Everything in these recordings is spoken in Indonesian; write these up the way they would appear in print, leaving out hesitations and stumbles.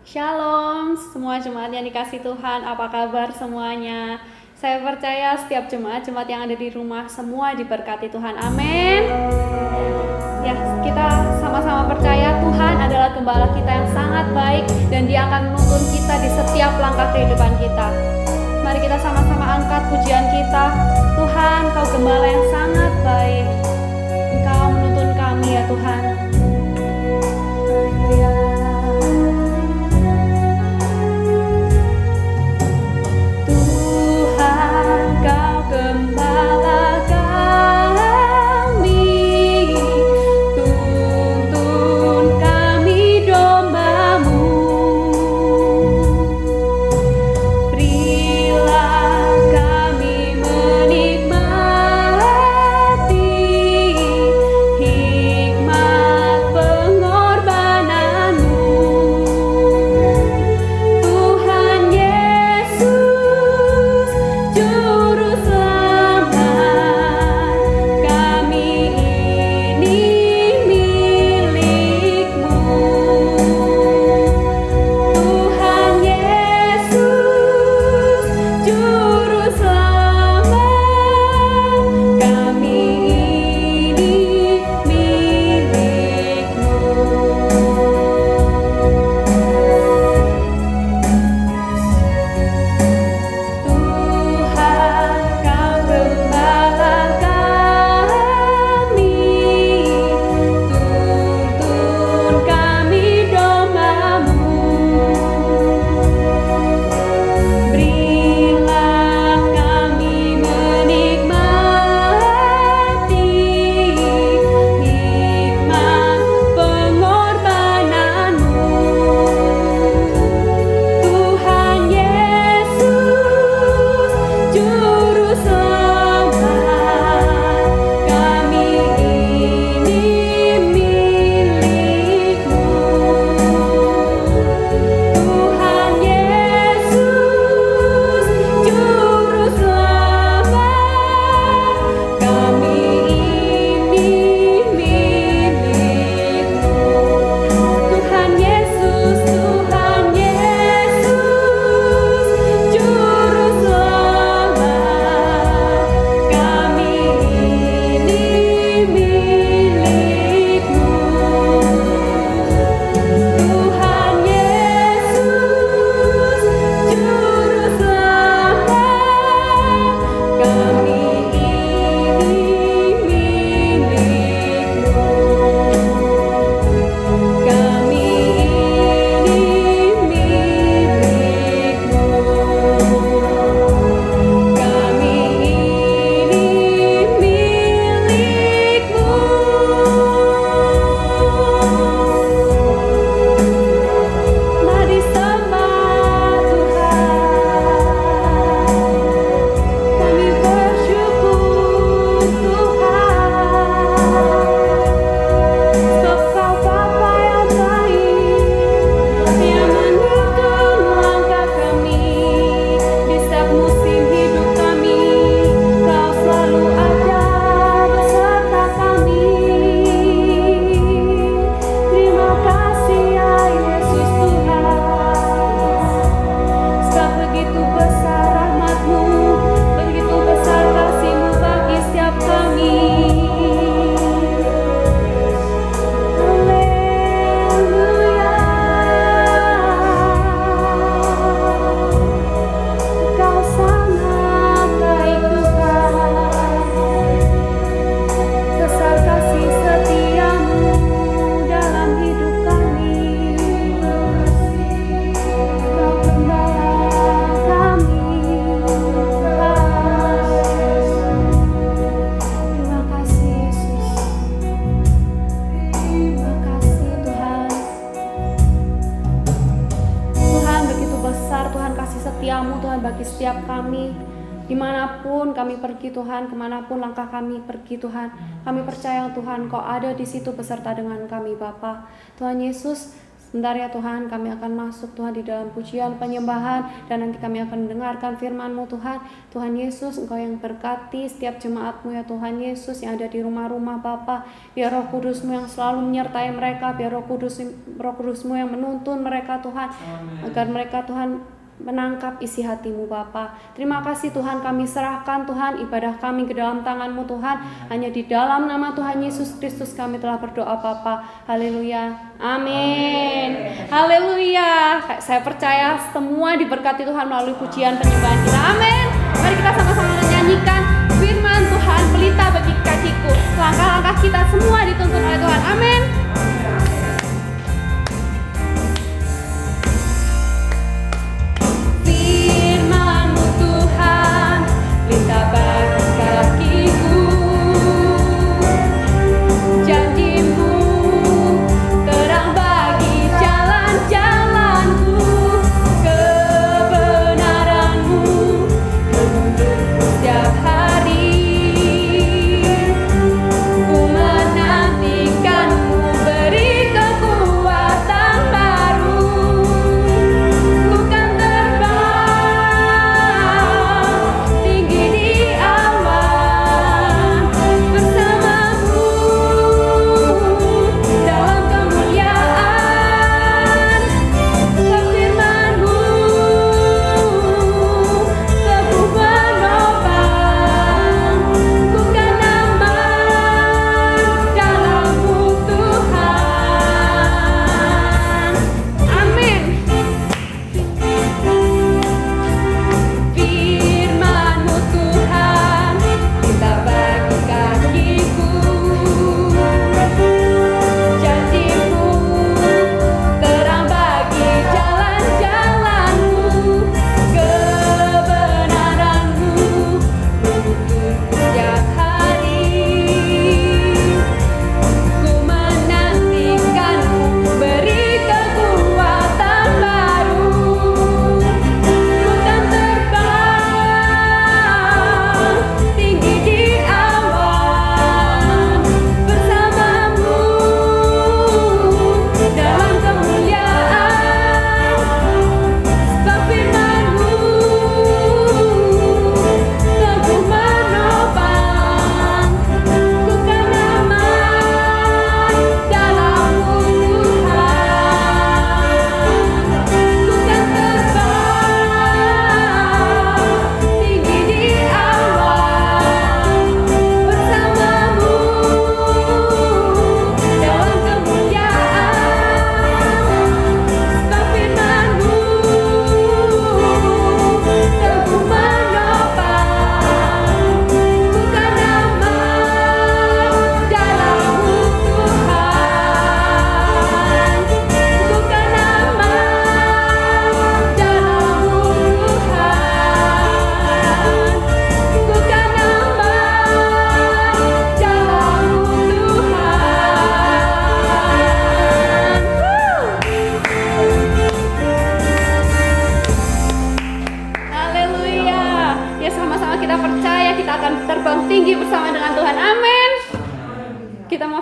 Shalom semua jemaat yang dikasih Tuhan, apa kabar semuanya? Saya percaya setiap jemaat-jemaat yang ada di rumah semua diberkati Tuhan, amin. Ya, kita sama-sama percaya Tuhan adalah gembala kita yang sangat baik dan Dia akan menuntun kita di setiap langkah kehidupan kita. Mari kita sama-sama angkat pujian kita. Tuhan, Kau gembala yang sangat baik. Engkau menuntun kami ya Tuhan. Haleluya. Tuhan, Kau gembala kami, tuntun kami domba-Mu. Berilah kami menikmati hikmat pengorbanan-Mu. Tuhan Yesus, Juru Selamat, kami ini milik-Mu. Tuhan Yesus, Juru Selamat, kami ini milik-Mu. Tuhan, Kau gembala kami, tuntun kami domba-Mu. Berilah kami menikmati hikmat pengorbanan-Mu. Tuhan Yesus, Juru Selamat, kami ini milik-Mu. Tuhan Yesus, Juru Selamat, kami ini milik-Mu. Tuhan Yesus, Tuhan Yesus, Juru Selamat, kami ini milik-Mu. Tuhan Yesus, Juru Selamat, kami ini milik-Mu. Kami ini milik-Mu. Kami ini milik-Mu. Mari sembah Tuhan. Kami bersyukur Tuhan. Sebab Kau Bapa yang baik, yang menuntun langkah kami di setiap musim hidup kami. Kau selalu ada beserta kami. Terima kasih ya Yesus Tuhan. Sebab begitu besar rahmat-Mu, begitu besar kasih-Mu bagi setiap kami. Haleluya. Kau sangat baik Tuhan. Besar kasih setia-Mu dalam hidup kami. Kau gembala kami. Terima kasih Yesus. Terima kasih Tuhan. Tuhan, begitu besar Tuhan kasih setia-Mu Tuhan bagi setiap kami. Dimanapun kami pergi Tuhan, kemanapun langkah kami pergi Tuhan, kami percaya Tuhan Kau ada di situ beserta dengan kami Bapa. Tuhan Yesus, Sebentar ya Tuhan, kami akan masuk Tuhan di dalam pujian penyembahan, dan nanti kami akan mendengarkan firman-Mu Tuhan. Tuhan Yesus, Engkau yang berkati setiap jemaat-Mu ya Tuhan Yesus yang ada di rumah-rumah Bapa. Biar Roh Kudus-Mu yang selalu menyertai mereka, biar Roh Kudus-Mu yang menuntun mereka Tuhan, agar mereka Tuhan menangkap isi hati-Mu Bapa. Terima kasih Tuhan, kami serahkan Tuhan ibadah kami ke dalam tangan-Mu Tuhan. Hanya di dalam nama Tuhan Yesus Kristus kami telah berdoa Bapa. Haleluya. Amin. Haleluya. Saya percaya semua diberkati Tuhan melalui pujian penyembahan kita. Amin. Mari kita sama-sama menyanyikan firman Tuhan, pelita bagi kakiku. Langkah-langkah kita semua dituntun oleh Tuhan. Amin.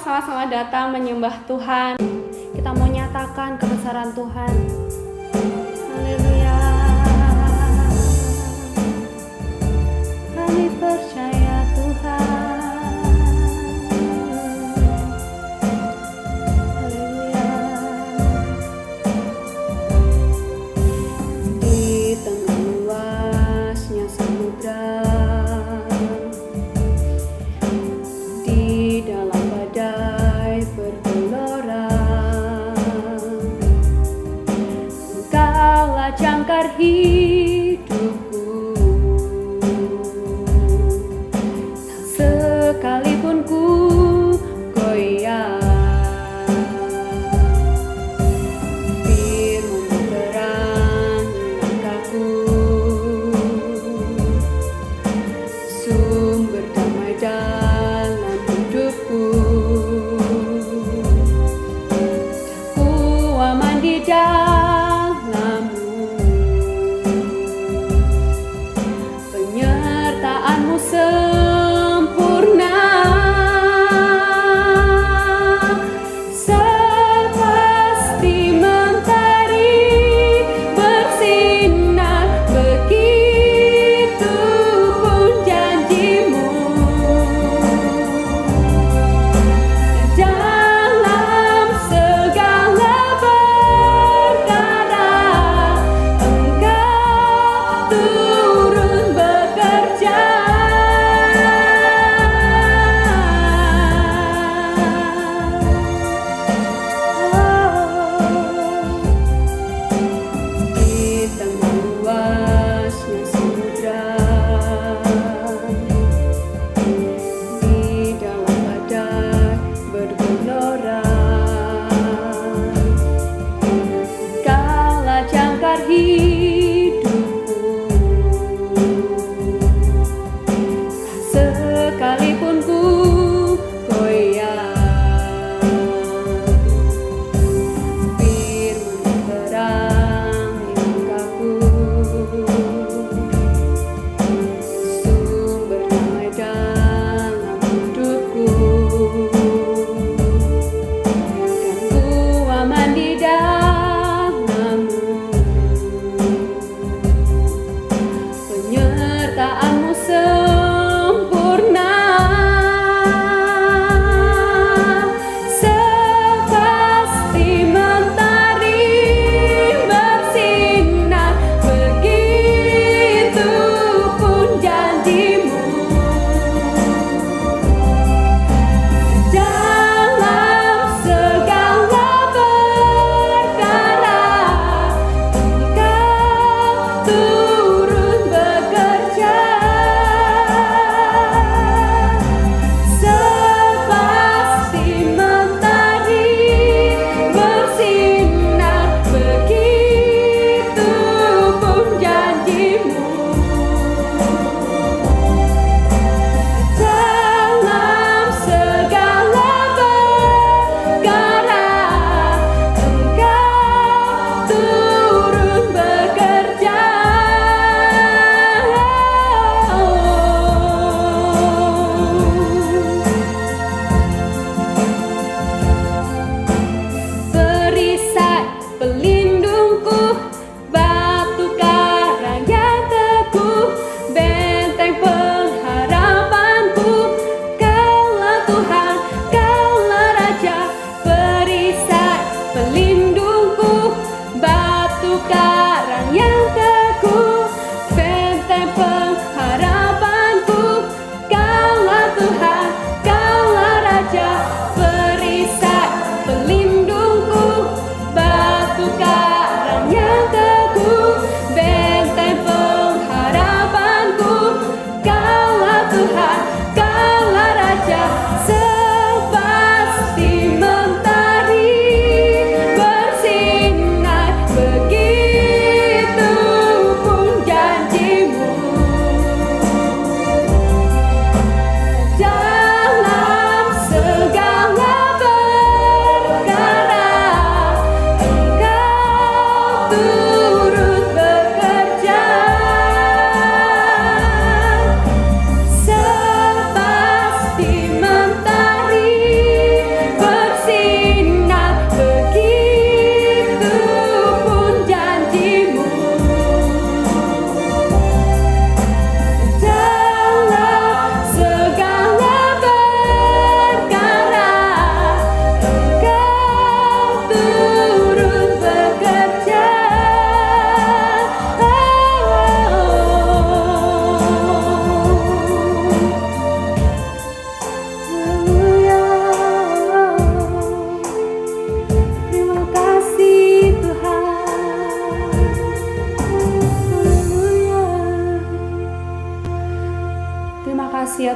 Sama-sama datang menyembah Tuhan. Kita mau nyatakan kebesaran Tuhan. Haleluya. Kami percaya Tuhan. Haleluya. Di tengah luasnya samudra, di dalam badai bergelora, Engkaulah jangkar hidupku.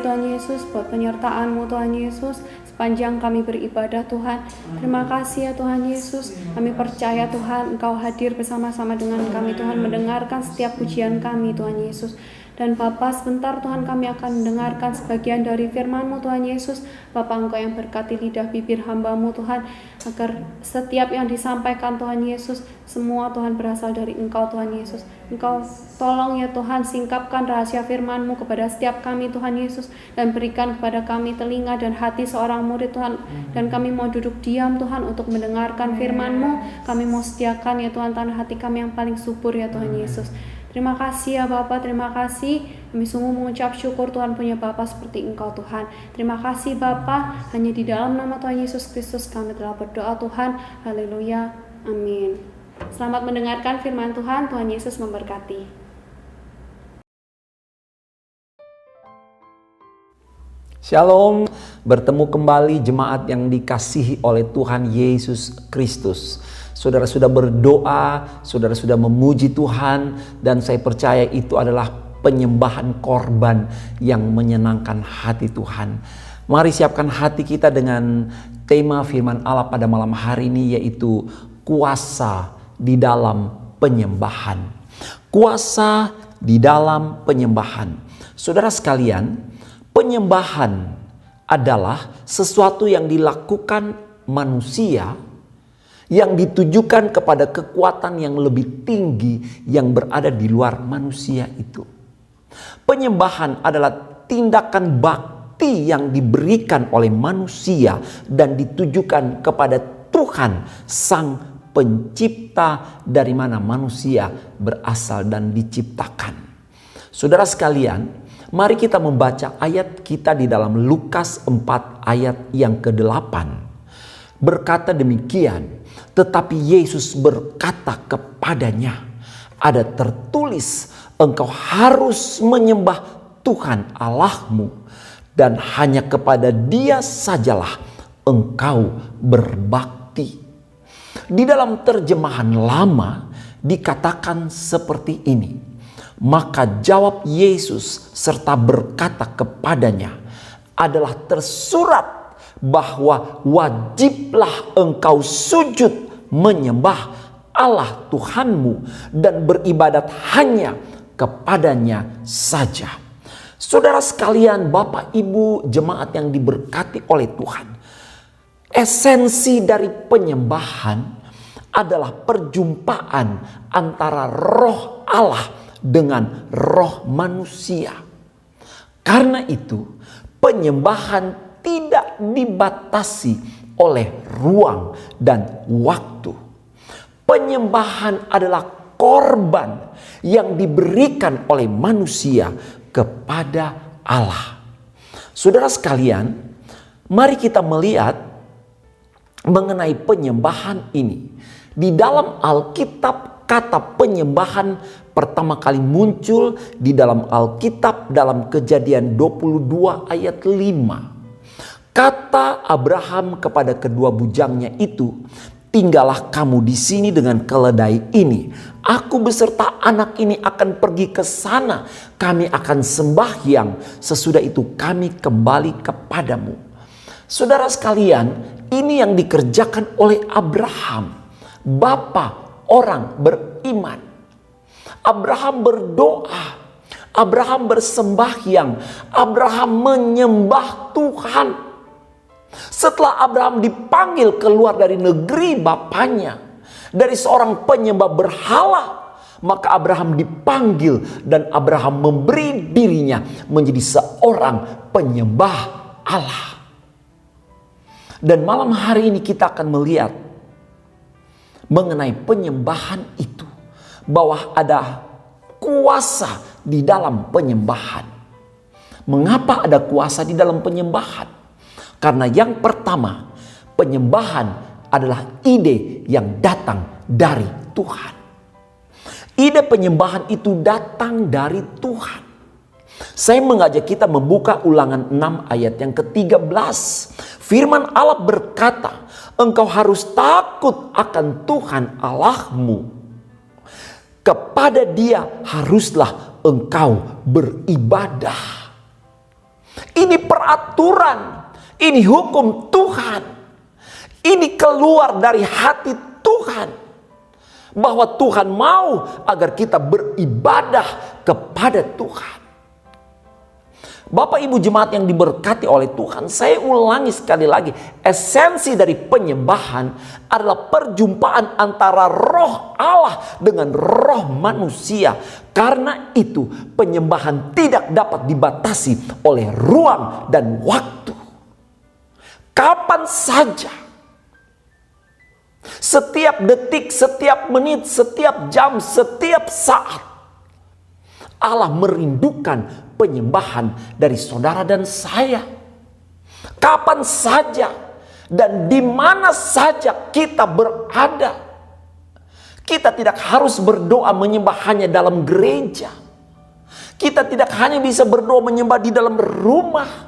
Tuhan Yesus buat penyertaan-Mu Tuhan Yesus sepanjang kami beribadah Tuhan. Terima kasih ya Tuhan Yesus. Kami percaya Tuhan Engkau hadir bersama-sama dengan kami Tuhan, mendengarkan setiap pujian kami Tuhan Yesus. Dan Bapa, sebentar Tuhan kami akan mendengarkan sebagian dari firman-Mu Tuhan Yesus. Bapa, Engkau yang berkati lidah bibir hamba-Mu Tuhan, agar setiap yang disampaikan Tuhan Yesus, semua Tuhan berasal dari Engkau Tuhan Yesus. Engkau tolong ya Tuhan, singkapkan rahasia firman-Mu kepada setiap kami Tuhan Yesus, dan berikan kepada kami telinga dan hati seorang murid Tuhan. Dan kami mau duduk diam Tuhan untuk mendengarkan firman-Mu. Kami mau sediakan ya Tuhan tanah hati kami yang paling subur ya Tuhan Yesus. Terima kasih ya Bapa, terima kasih. Kami sungguh mengucap syukur Tuhan punya Bapa seperti Engkau Tuhan. Terima kasih Bapa, hanya di dalam nama Tuhan Yesus Kristus kami telah berdoa Tuhan. Haleluya, amin. Selamat mendengarkan firman Tuhan, Tuhan Yesus memberkati. Shalom, bertemu kembali jemaat yang dikasihi oleh Tuhan Yesus Kristus. Saudara sudah berdoa, saudara sudah memuji Tuhan, dan saya percaya itu adalah penyembahan korban yang menyenangkan hati Tuhan. Mari siapkan hati kita dengan tema firman Allah pada malam hari ini, yaitu kuasa di dalam penyembahan. Kuasa di dalam penyembahan. Saudara sekalian, penyembahan adalah sesuatu yang dilakukan manusia yang ditujukan kepada kekuatan yang lebih tinggi yang berada di luar manusia itu. Penyembahan adalah tindakan bakti yang diberikan oleh manusia dan ditujukan kepada Tuhan Sang Pencipta dari mana manusia berasal dan diciptakan. Saudara sekalian, mari kita membaca ayat kita di dalam Lukas 4 ayat yang ke-8. Berkata demikian, tetapi Yesus berkata kepadanya, ada tertulis, engkau harus menyembah Tuhan Allahmu, dan hanya kepada Dia sajalah engkau berbakti. Di dalam terjemahan lama dikatakan seperti ini. Maka jawab Yesus serta berkata kepadanya, adalah tersurat bahwa wajiblah engkau sujud menyembah Allah Tuhanmu dan beribadat hanya kepadanya saja. Saudara sekalian, Bapak Ibu jemaat yang diberkati oleh Tuhan, esensi dari penyembahan adalah perjumpaan antara roh Allah dengan roh manusia. Karena itu, penyembahan tidak dibatasi oleh ruang dan waktu. Penyembahan adalah korban yang diberikan oleh manusia kepada Allah. Saudara sekalian, mari kita melihat mengenai penyembahan ini. Di dalam Alkitab, kata penyembahan pertama kali muncul di dalam Alkitab dalam Kejadian 22 ayat 5. Kata Abraham kepada kedua bujangnya itu, tinggallah kamu di sini dengan keledai ini. Aku beserta anak ini akan pergi ke sana. Kami akan sembahyang. Sesudah itu kami kembali kepadamu. Saudara sekalian, ini yang dikerjakan oleh Abraham, bapa orang beriman. Abraham berdoa, Abraham bersembahyang, Abraham menyembah Tuhan. Setelah Abraham dipanggil keluar dari negeri bapaknya, dari seorang penyembah berhala, maka Abraham dipanggil dan Abraham memberi dirinya menjadi seorang penyembah Allah. Dan malam hari ini kita akan melihat mengenai penyembahan itu, bahwa ada kuasa di dalam penyembahan. Mengapa ada kuasa di dalam penyembahan? Karena yang pertama, penyembahan adalah ide yang datang dari Tuhan. Ide penyembahan itu datang dari Tuhan. Saya mengajak kita membuka Ulangan 6 ayat yang ke-13. Firman Allah berkata, engkau harus takut akan Tuhan Allahmu. Kepada Dia haruslah engkau beribadah. Ini peraturan, ini hukum Tuhan. Ini keluar dari hati Tuhan. Bahwa Tuhan mau agar kita beribadah kepada Tuhan. Bapak Ibu jemaat yang diberkati oleh Tuhan, saya ulangi sekali lagi, esensi dari penyembahan adalah perjumpaan antara roh Allah dengan roh manusia. Karena itu penyembahan tidak dapat dibatasi oleh ruang dan waktu. Kapan saja, setiap detik, setiap menit, setiap jam, setiap saat, Allah merindukan penyembahan dari saudara dan saya. Kapan saja dan di mana saja kita berada. Kita tidak harus berdoa menyembah hanya dalam gereja. Kita tidak hanya bisa berdoa menyembah di dalam rumah.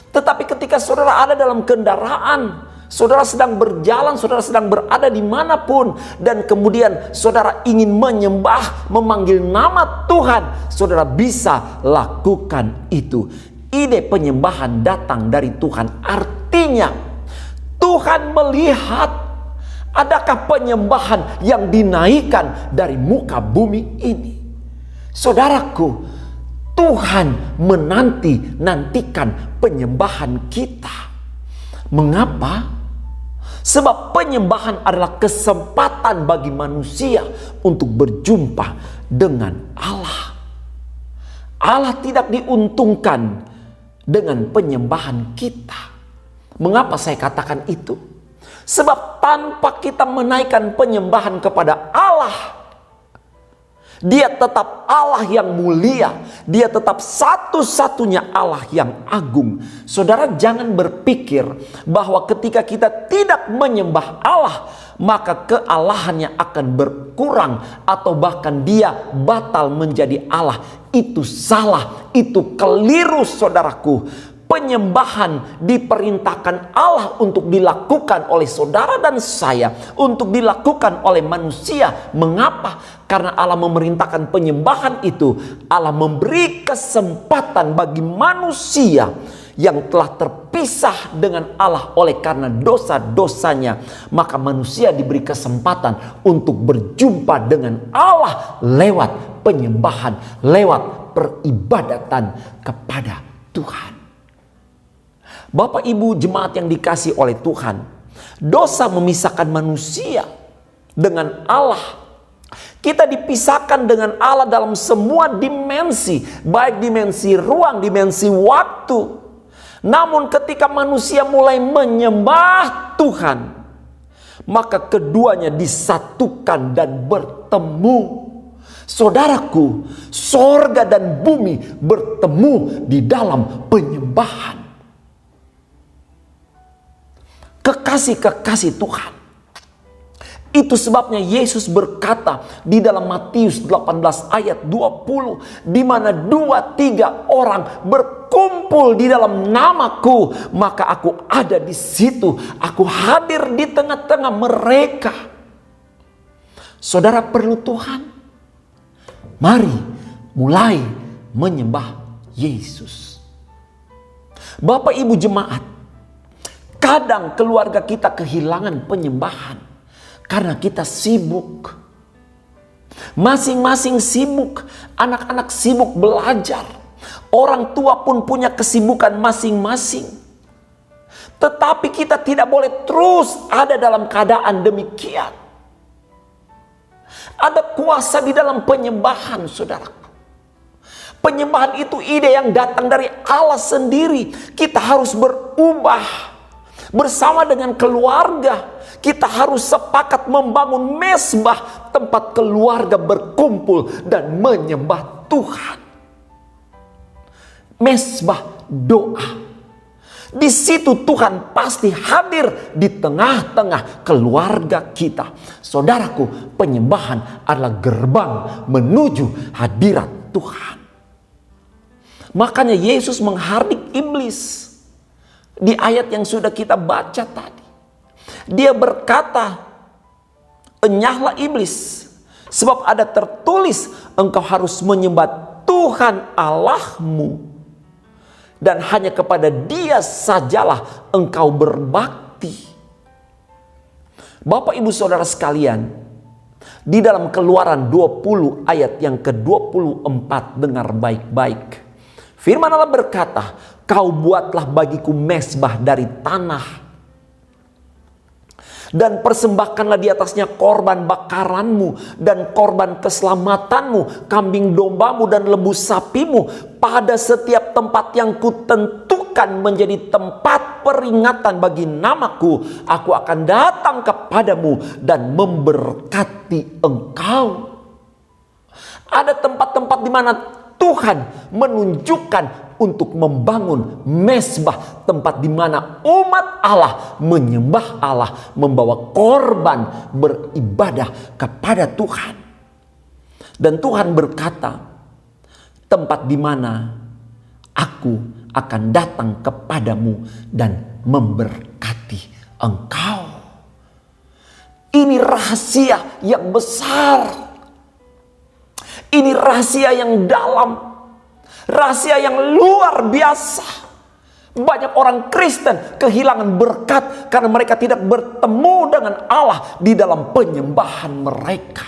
Tetapi ketika saudara ada dalam kendaraan, saudara sedang berjalan, saudara sedang berada dimanapun, dan kemudian saudara ingin menyembah, memanggil nama Tuhan, saudara bisa lakukan itu. Ide penyembahan datang dari Tuhan. Artinya Tuhan melihat adakah penyembahan yang dinaikkan dari muka bumi ini. Saudaraku, Tuhan menantikan penyembahan kita. Mengapa? Sebab penyembahan adalah kesempatan bagi manusia untuk berjumpa dengan Allah. Allah tidak diuntungkan dengan penyembahan kita. Mengapa saya katakan itu? Sebab tanpa kita menaikkan penyembahan kepada Allah, Dia tetap Allah yang mulia. Dia tetap satu-satunya Allah yang agung. Saudara jangan berpikir bahwa ketika kita tidak menyembah Allah, maka kealahannya akan berkurang atau bahkan dia batal menjadi Allah. Itu salah, itu keliru saudaraku. Penyembahan diperintahkan Allah untuk dilakukan oleh saudara dan saya, untuk dilakukan oleh manusia. Mengapa? Karena Allah memerintahkan penyembahan itu. Allah memberi kesempatan bagi manusia yang telah terpisah dengan Allah oleh karena dosa-dosanya. Maka manusia diberi kesempatan untuk berjumpa dengan Allah lewat penyembahan, lewat peribadatan kepada Tuhan. Bapak Ibu jemaat yang dikasihi oleh Tuhan, dosa memisahkan manusia dengan Allah. Kita dipisahkan dengan Allah dalam semua dimensi, baik dimensi ruang, dimensi waktu. Namun ketika manusia mulai menyembah Tuhan, maka keduanya disatukan dan bertemu. Saudaraku, sorga dan bumi bertemu di dalam penyembahan. Kekasih-kekasih Tuhan. Itu sebabnya Yesus berkata di dalam Matius 18 ayat 20, di mana 2-3 orang berkumpul di dalam namaku, maka aku ada di situ. Aku hadir di tengah-tengah mereka. Saudara perlu Tuhan? Mari mulai menyembah Yesus. Bapak Ibu jemaat, kadang keluarga kita kehilangan penyembahan karena kita sibuk. Masing-masing sibuk, anak-anak sibuk belajar. Orang tua pun punya kesibukan masing-masing. Tetapi kita tidak boleh terus ada dalam keadaan demikian. Ada kuasa di dalam penyembahan, saudaraku. Penyembahan itu ide yang datang dari Allah sendiri. Kita harus berubah. Bersama dengan keluarga, kita harus sepakat membangun mezbah, tempat keluarga berkumpul dan menyembah Tuhan. Mezbah doa. Di situ Tuhan pasti hadir di tengah-tengah keluarga kita. Saudaraku, penyembahan adalah gerbang menuju hadirat Tuhan. Makanya Yesus menghardik iblis. Di ayat yang sudah kita baca tadi, Dia berkata, "Enyahlah iblis, sebab ada tertulis, engkau harus menyembah Tuhan Allahmu, dan hanya kepada Dia sajalah engkau berbakti. Bapak Ibu Saudara sekalian, di dalam Keluaran 20 ayat yang ke-24, dengar baik-baik. Firman Allah berkata, kau buatlah bagiku mezbah dari tanah, dan persembahkanlah di atasnya korban bakaranmu dan korban keselamatanmu, kambing dombamu dan lembu sapimu, pada setiap tempat yang kutentukan menjadi tempat peringatan bagi namaku. Aku akan datang kepadamu dan memberkati engkau. Ada tempat-tempat di mana Tuhan menunjukkan untuk membangun mezbah, tempat di mana umat Allah menyembah Allah, membawa korban, beribadah kepada Tuhan. Dan Tuhan berkata, tempat di mana aku akan datang kepadamu dan memberkati engkau. Ini rahasia yang besar. Ini rahasia yang dalam. Rahasia yang luar biasa. Banyak orang Kristen kehilangan berkat karena mereka tidak bertemu dengan Allah di dalam penyembahan mereka.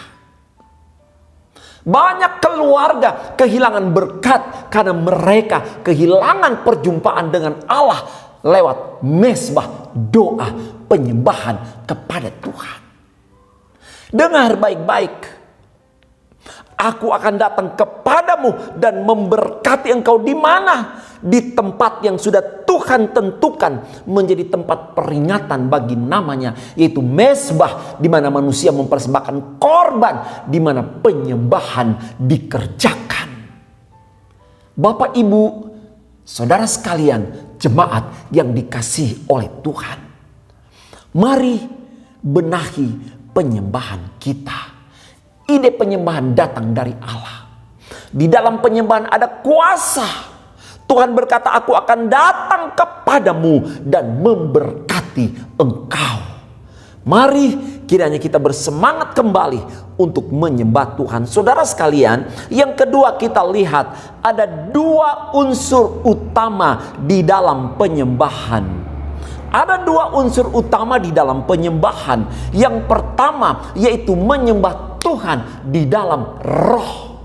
Banyak keluarga kehilangan berkat karena mereka kehilangan perjumpaan dengan Allah lewat mezbah, doa, penyembahan kepada Tuhan. Dengar baik-baik. Aku akan datang kepadamu dan memberkati engkau di mana? Di tempat yang sudah Tuhan tentukan menjadi tempat peringatan bagi namanya, yaitu mezbah, di mana manusia mempersembahkan korban, di mana penyembahan dikerjakan. Bapak, Ibu, saudara sekalian, jemaat yang dikasihi oleh Tuhan, mari benahi penyembahan kita. Ide penyembahan datang dari Allah. Di dalam penyembahan ada kuasa. Tuhan berkata, aku akan datang kepadamu dan memberkati engkau. Mari kiranya kita bersemangat kembali untuk menyembah Tuhan. Saudara sekalian, yang kedua kita lihat ada dua unsur utama di dalam penyembahan. Ada dua unsur utama di dalam penyembahan. Yang pertama yaitu menyembah Tuhan di dalam roh.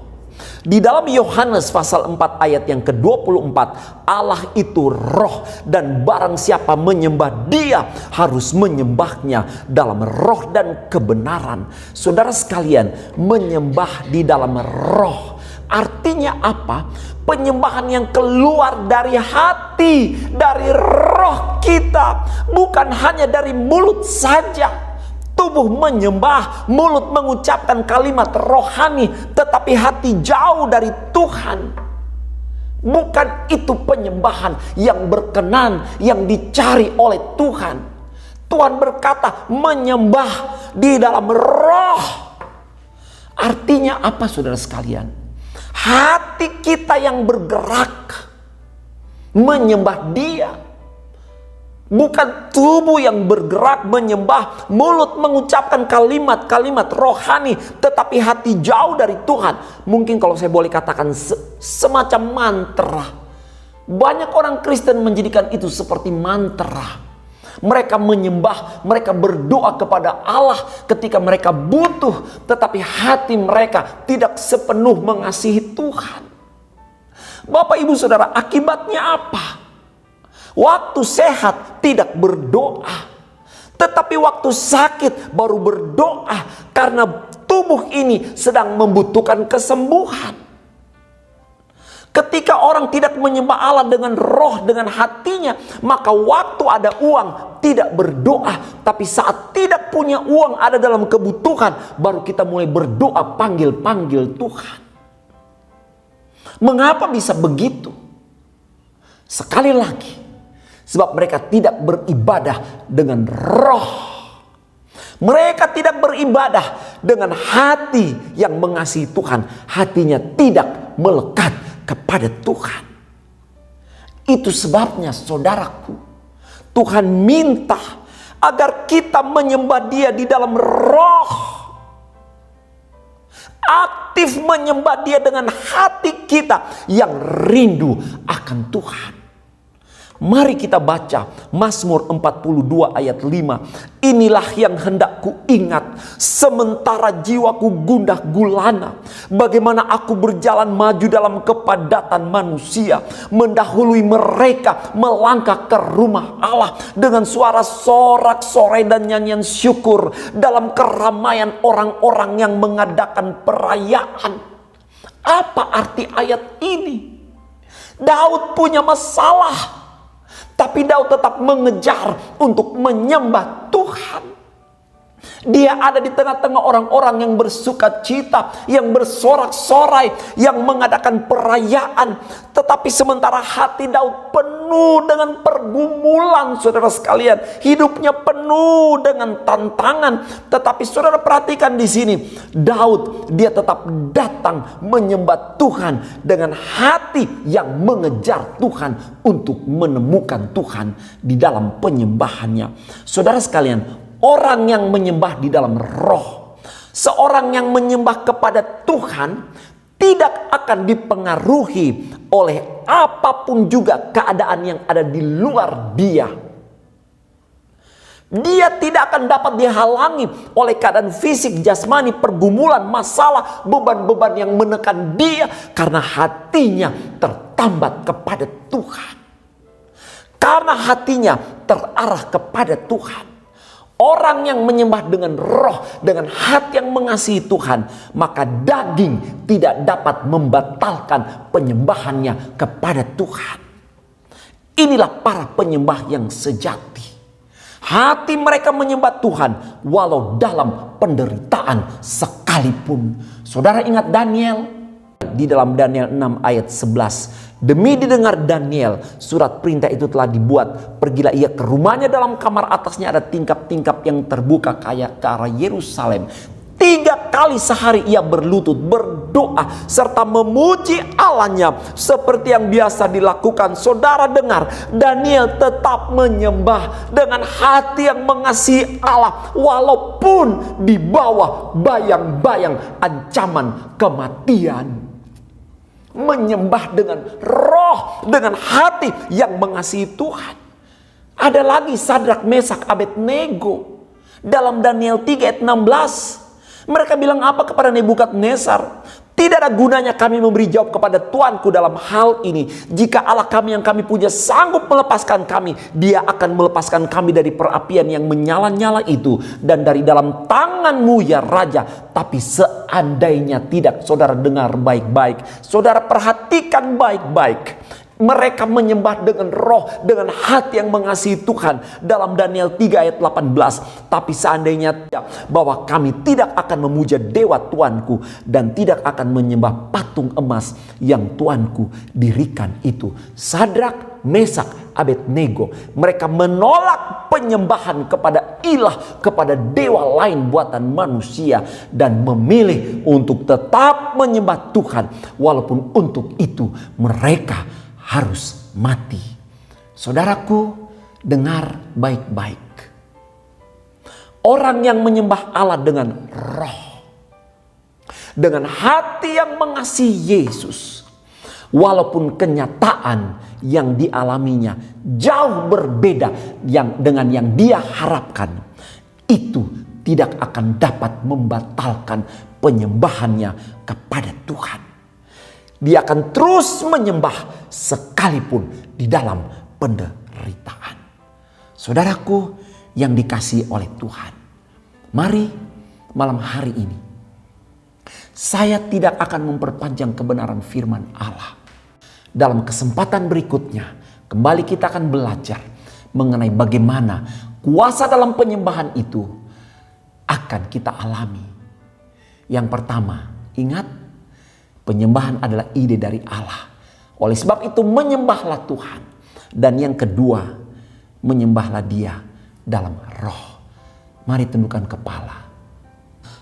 Di dalam Yohanes pasal 4 ayat yang ke-24, Allah itu roh, dan barang siapa menyembah Dia harus menyembahnya dalam roh dan kebenaran. Saudara sekalian, menyembah di dalam roh artinya apa? Penyembahan yang keluar dari hati, dari roh kita, bukan hanya dari mulut saja. Tubuh menyembah, mulut mengucapkan kalimat rohani, tetapi hati jauh dari Tuhan. Bukan itu penyembahan yang berkenan, yang dicari oleh Tuhan. Tuhan berkata menyembah di dalam roh. Artinya apa, saudara sekalian? Hati kita yang bergerak menyembah Dia. Bukan tubuh yang bergerak menyembah, mulut mengucapkan kalimat-kalimat rohani, tetapi hati jauh dari Tuhan. Mungkin kalau saya boleh katakan semacam mantra. Banyak orang Kristen menjadikan itu seperti mantra. Mereka menyembah, mereka berdoa kepada Allah ketika mereka butuh, tetapi hati mereka tidak sepenuh mengasihi Tuhan. Bapak, Ibu, Saudara, akibatnya apa? Waktu sehat tidak berdoa, tetapi waktu sakit baru berdoa karena tubuh ini sedang membutuhkan kesembuhan. Ketika orang tidak menyembah Allah dengan roh, dengan hatinya, maka waktu ada uang tidak berdoa, tapi saat tidak punya uang, ada dalam kebutuhan, baru kita mulai berdoa panggil-panggil Tuhan. Mengapa bisa begitu? Sekali lagi, sebab mereka tidak beribadah dengan roh. Mereka tidak beribadah dengan hati yang mengasihi Tuhan. Hatinya tidak melekat kepada Tuhan. Itu sebabnya, saudaraku, Tuhan minta agar kita menyembah Dia di dalam roh. Aktif menyembah Dia dengan hati kita yang rindu akan Tuhan. Mari kita baca Mazmur 42 ayat 5. Inilah yang hendak ku ingat sementara jiwaku gundah gulana. Bagaimana aku berjalan maju dalam kepadatan manusia, mendahului mereka melangkah ke rumah Allah dengan suara sorak-sorai dan nyanyian syukur dalam keramaian orang-orang yang mengadakan perayaan. Apa arti ayat ini? Daud punya masalah, tapi Daud tetap mengejar untuk menyembah Tuhan. Dia ada di tengah-tengah orang-orang yang bersuka cita, yang bersorak-sorai, yang mengadakan perayaan. Tetapi sementara hati Daud penuh dengan pergumulan, saudara sekalian. Hidupnya penuh dengan tantangan. Tetapi saudara perhatikan di sini, Daud dia tetap datang menyembah Tuhan dengan hati yang mengejar Tuhan untuk menemukan Tuhan di dalam penyembahannya. Saudara sekalian, orang yang menyembah di dalam roh, seorang yang menyembah kepada Tuhan tidak akan dipengaruhi oleh apapun juga keadaan yang ada di luar dia. Dia tidak akan dapat dihalangi oleh keadaan fisik, jasmani, pergumulan, masalah, beban-beban yang menekan dia, karena hatinya tertambat kepada Tuhan. Karena hatinya terarah kepada Tuhan. Orang yang menyembah dengan roh, dengan hati yang mengasihi Tuhan, maka daging tidak dapat membatalkan penyembahannya kepada Tuhan. Inilah para penyembah yang sejati. Hati mereka menyembah Tuhan walau dalam penderitaan sekalipun. Saudara ingat Daniel? Di dalam Daniel 6 ayat 11. Demi didengar Daniel, surat perintah itu telah dibuat. Pergilah ia ke rumahnya, dalam kamar atasnya ada tingkap-tingkap yang terbuka kayak ke arah Yerusalem. 3 kali sehari ia berlutut, berdoa, serta memuji Allahnya seperti yang biasa dilakukan. Saudara dengar, Daniel tetap menyembah dengan hati yang mengasihi Allah, walaupun di bawah bayang-bayang ancaman kematian. Menyembah dengan roh, dengan hati yang mengasihi Tuhan. Ada lagi Sadrak, Mesak, Abednego dalam Daniel 3 ayat 16. Mereka bilang apa kepada Nebukadnezar? Tidak ada gunanya kami memberi jawab kepada Tuanku dalam hal ini. Jika Allah kami yang kami puja sanggup melepaskan kami, Dia akan melepaskan kami dari perapian yang menyala-nyala itu dan dari dalam tanganmu ya Raja. Tapi seandainya tidak, saudara dengar baik-baik, saudara perhatikan baik-baik. Mereka menyembah dengan roh, dengan hati yang mengasihi Tuhan. Dalam Daniel 3 ayat 18. Tapi seandainya bahwa kami tidak akan memuja dewa Tuanku dan tidak akan menyembah patung emas yang Tuanku dirikan itu. Sadrak, Mesak, Abednego, mereka menolak penyembahan kepada ilah, kepada dewa lain buatan manusia, dan memilih untuk tetap menyembah Tuhan walaupun untuk itu mereka harus mati. Saudaraku, dengar baik-baik. Orang yang menyembah Allah dengan roh, dengan hati yang mengasihi Yesus, walaupun kenyataan yang dialaminya jauh berbeda dengan yang dia harapkan, itu tidak akan dapat membatalkan penyembahannya kepada Tuhan. Dia akan terus menyembah sekalipun di dalam penderitaan. Saudaraku yang dikasihi oleh Tuhan, mari malam hari ini saya tidak akan memperpanjang kebenaran firman Allah. Dalam kesempatan berikutnya kembali kita akan belajar mengenai bagaimana kuasa dalam penyembahan itu akan kita alami. Yang pertama, ingat, penyembahan adalah ide dari Allah. Oleh sebab itu menyembahlah Tuhan. Dan yang kedua, menyembahlah Dia dalam roh. Mari tundukkan kepala.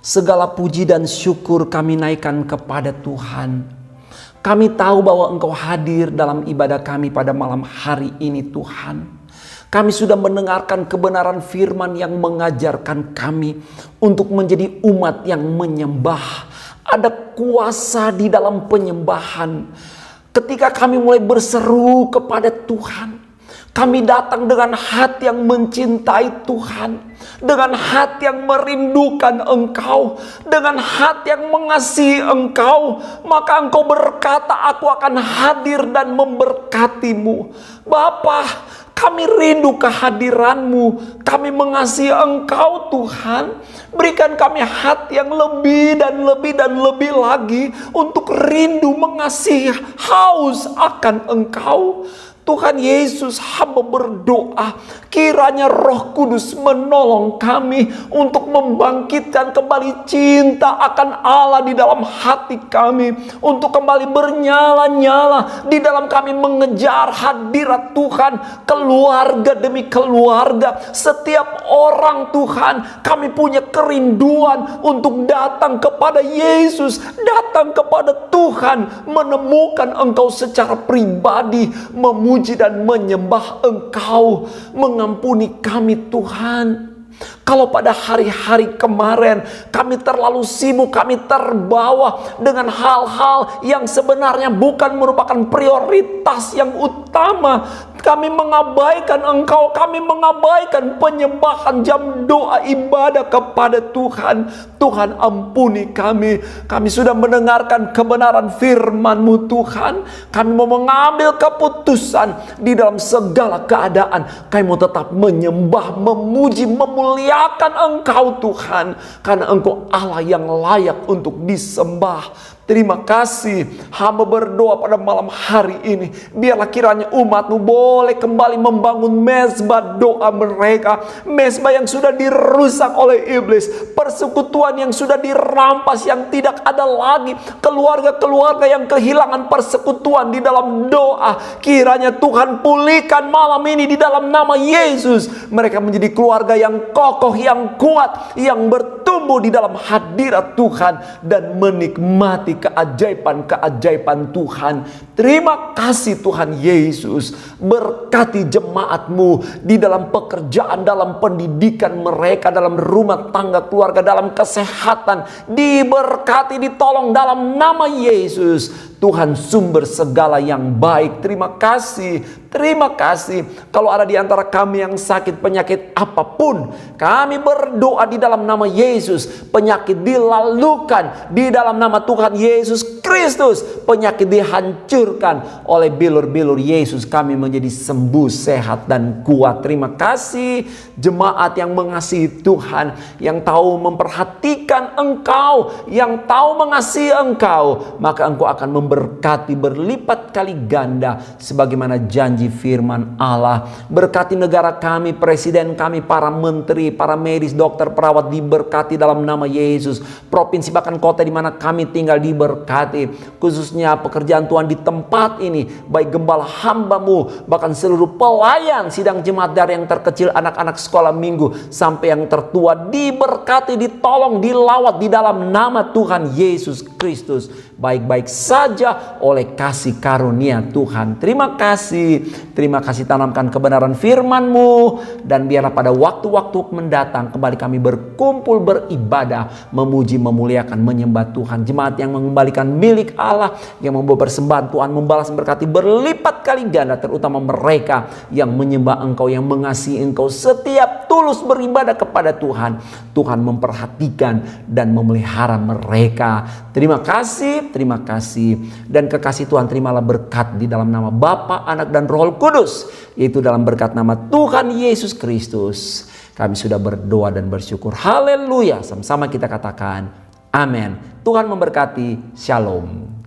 Segala puji dan syukur kami naikkan kepada Tuhan. Kami tahu bahwa Engkau hadir dalam ibadah kami pada malam hari ini Tuhan. Kami sudah mendengarkan kebenaran firman yang mengajarkan kami untuk menjadi umat yang menyembah. Ada kuasa di dalam penyembahan. Ketika kami mulai berseru kepada Tuhan, Kami datang dengan hati yang mencintai Tuhan, dengan hati yang merindukan Engkau, dengan hati yang mengasihi Engkau. Maka Engkau berkata, aku akan hadir dan memberkatimu. Bapa, kami rindu kehadiran-Mu. Kami mengasihi Engkau Tuhan. Berikan kami hati yang lebih dan lebih dan lebih lagi untuk rindu mengasihi, haus akan Engkau. Tuhan Yesus, hamba berdoa kiranya Roh Kudus menolong kami untuk membangkitkan kembali cinta akan Allah di dalam hati kami, untuk kembali bernyala-nyala di dalam kami mengejar hadirat Tuhan, keluarga demi keluarga. Setiap orang Tuhan, kami punya kerinduan untuk datang kepada Yesus, datang kepada Tuhan, menemukan Engkau secara pribadi, memuji dan menyembah Engkau. Mengampuni kami Tuhan, kalau pada hari-hari kemarin kami terlalu sibuk, kami terbawa dengan hal-hal yang sebenarnya bukan merupakan prioritas yang utama. Kami mengabaikan Engkau, kami mengabaikan penyembahan, jam doa ibadah kepada Tuhan. Tuhan, ampuni kami. Kami sudah mendengarkan kebenaran firman-Mu Tuhan. Kami mau mengambil keputusan di dalam segala keadaan. Kami mau tetap menyembah, memuji, memuliakan Engkau Tuhan, karena Engkau Allah yang layak untuk disembah. Terima kasih. Hamba berdoa pada malam hari ini, biarlah kiranya umat-Mu boleh kembali membangun mezbah doa mereka, mezbah yang sudah dirusak oleh iblis, persekutuan yang sudah dirampas, yang tidak ada lagi, keluarga-keluarga yang kehilangan persekutuan di dalam doa. Kiranya Tuhan pulihkan malam ini di dalam nama Yesus. Mereka menjadi keluarga yang kokoh, yang kuat, yang bertumbuh di dalam hadirat Tuhan dan menikmati keajaiban-keajaiban Tuhan. Terima kasih Tuhan Yesus. Berkati jemaat-Mu di dalam pekerjaan, dalam pendidikan mereka, dalam rumah tangga keluarga, dalam kesehatan. Diberkati, ditolong dalam nama Yesus. Tuhan sumber segala yang baik. Terima kasih. Terima kasih. Kalau ada di antara kami yang sakit penyakit apapun, kami berdoa di dalam nama Yesus. Penyakit dilalukan di dalam nama Tuhan Yesus Kristus. Penyakit dihancurkan oleh bilur-bilur Yesus. Kami menjadi sembuh, sehat dan kuat. Terima kasih jemaat yang mengasihi Tuhan, yang tahu memperhatikan Engkau, yang tahu mengasihi Engkau. Maka Engkau akan memberkati berlipat kali ganda sebagaimana janji firman Allah. Berkati negara kami, presiden kami, para menteri, para medis, dokter, perawat diberkati dalam nama Yesus. Provinsi bahkan kota di mana kami tinggal diberkati. Khususnya pekerjaan Tuhan di tempat ini, baik gembala hamba-Mu, bahkan seluruh pelayan sidang jemaat, dari yang terkecil anak-anak sekolah minggu sampai yang tertua, diberkati, ditolong, dilawat di dalam nama Tuhan Yesus Kristus. Baik-baik saja oleh kasih karunia Tuhan. Terima kasih. Terima kasih, tanamkan kebenaran firman-Mu. Dan biarlah pada waktu-waktu mendatang kembali kami berkumpul beribadah, memuji, memuliakan, menyembah Tuhan. Jemaat yang mengembalikan milik Allah, yang membawa persembahan, Tuhan membalas berkati berlipat kali ganda. Terutama mereka yang menyembah Engkau, yang mengasihi Engkau, setiap tulus beribadah kepada Tuhan. Tuhan memperhatikan dan memelihara mereka. Terima kasih. Terima kasih. Dan kekasih Tuhan, terimalah berkat di dalam nama Bapa, Anak dan Roh Kudus, yaitu dalam berkat nama Tuhan Yesus Kristus. Kami sudah berdoa dan bersyukur. Haleluya. Sama-sama kita katakan amin. Tuhan memberkati. Shalom.